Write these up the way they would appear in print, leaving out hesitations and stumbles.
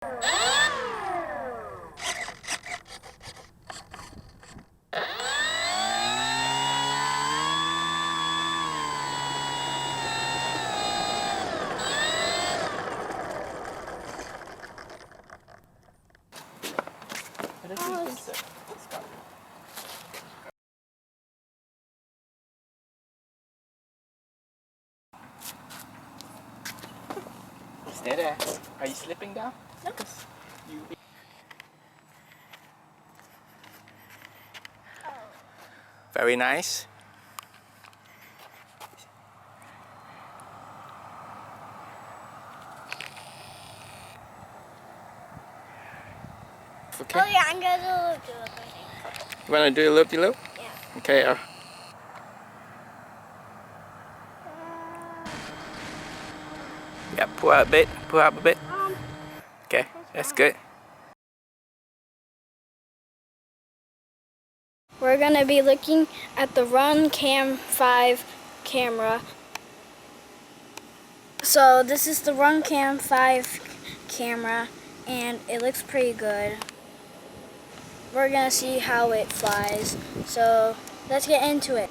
Stay there. Are you slipping down? No. Very nice. Okay. Oh yeah, I'm gonna do a loop-de-loop, I think. You wanna do a loop-de-loop? Yeah. Okay. Yeah, pull out a bit. Pull out a bit. Okay, that's good. We're gonna be looking at the RunCam 5 camera. So this is the RunCam 5 camera, and it looks pretty good. We're gonna see how it flies. So let's get into it.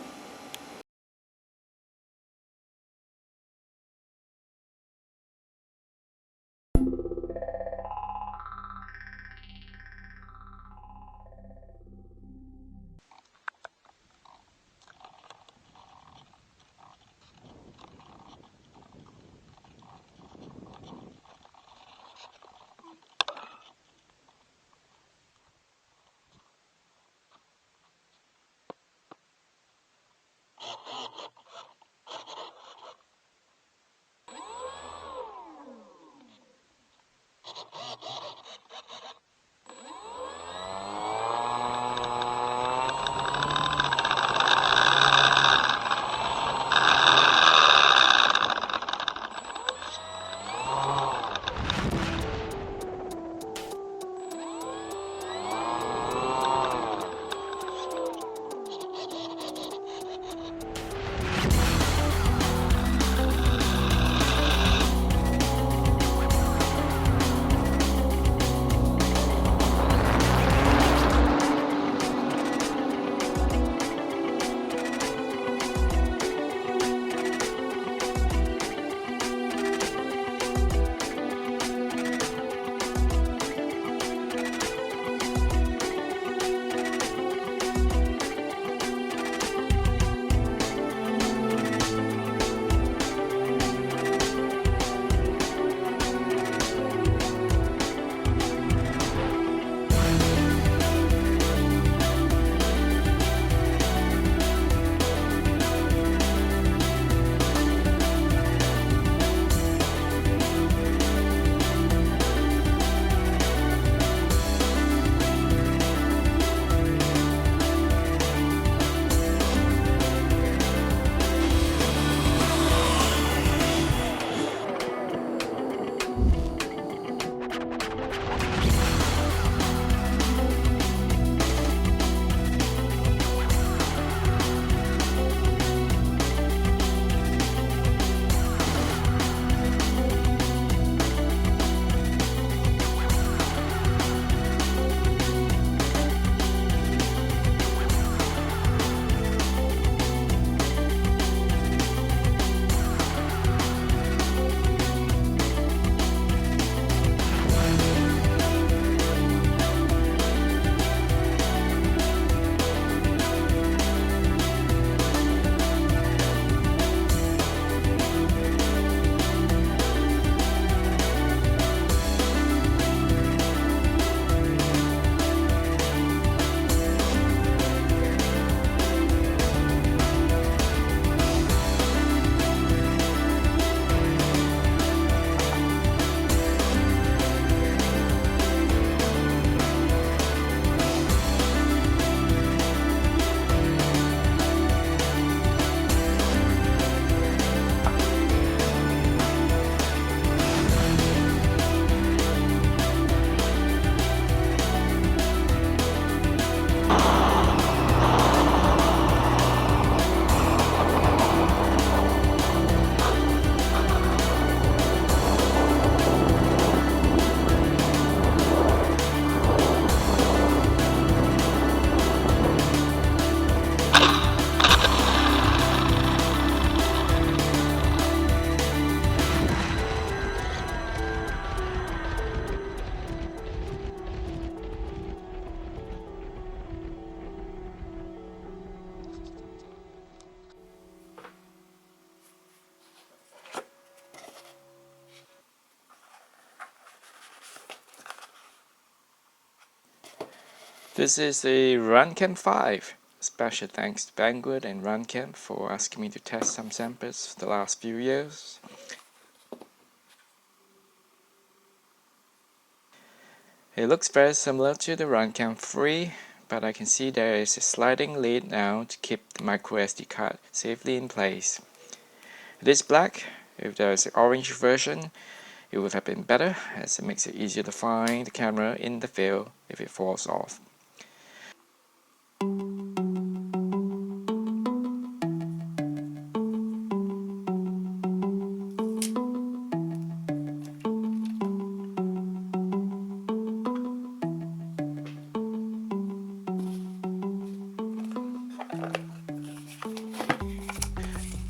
This is the RunCam 5. Special thanks to Banggood and RunCam for asking me to test some samples for the last few years. It looks very similar to the RunCam 3, but I can see there is a sliding lid now to keep the microSD card safely in place. It is black. If there is an orange version, it would have been better, as it makes it easier to find the camera in the field if it falls off.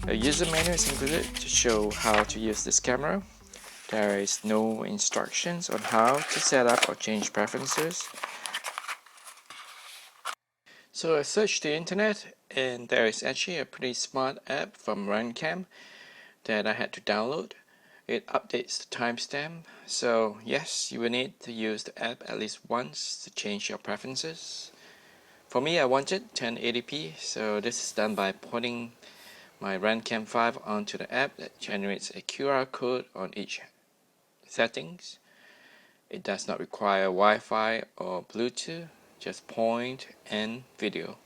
A user manual is included to show how to use this camera. There is no instructions on how to set up or change preferences. So I searched the internet, and there is actually a pretty smart app from RunCam that I had to download. It updates the timestamp, so yes, you will need to use the app at least once to change your preferences. For me, I wanted 1080p, so this is done by putting my RunCam 5 onto the app that generates a QR code on each settings. It does not require Wi-Fi or Bluetooth, just point and video.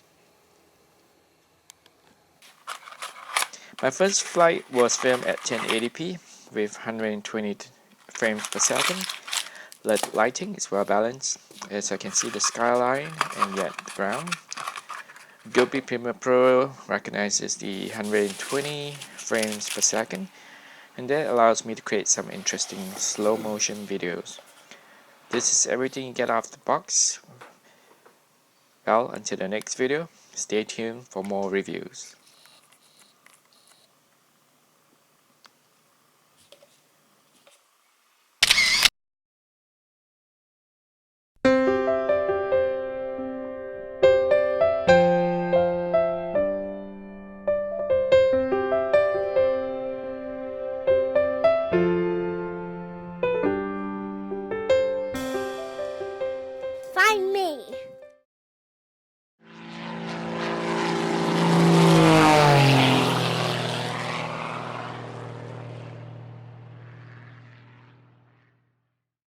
My first flight was filmed at 1080p with 120 frames per second. LED lighting is well balanced, as I can see the skyline and yet the ground. Adobe Premiere Pro recognizes the 120 frames per second, and that allows me to create some interesting slow motion videos. This is everything you get out of the box. Well, until the next video, stay tuned for more reviews.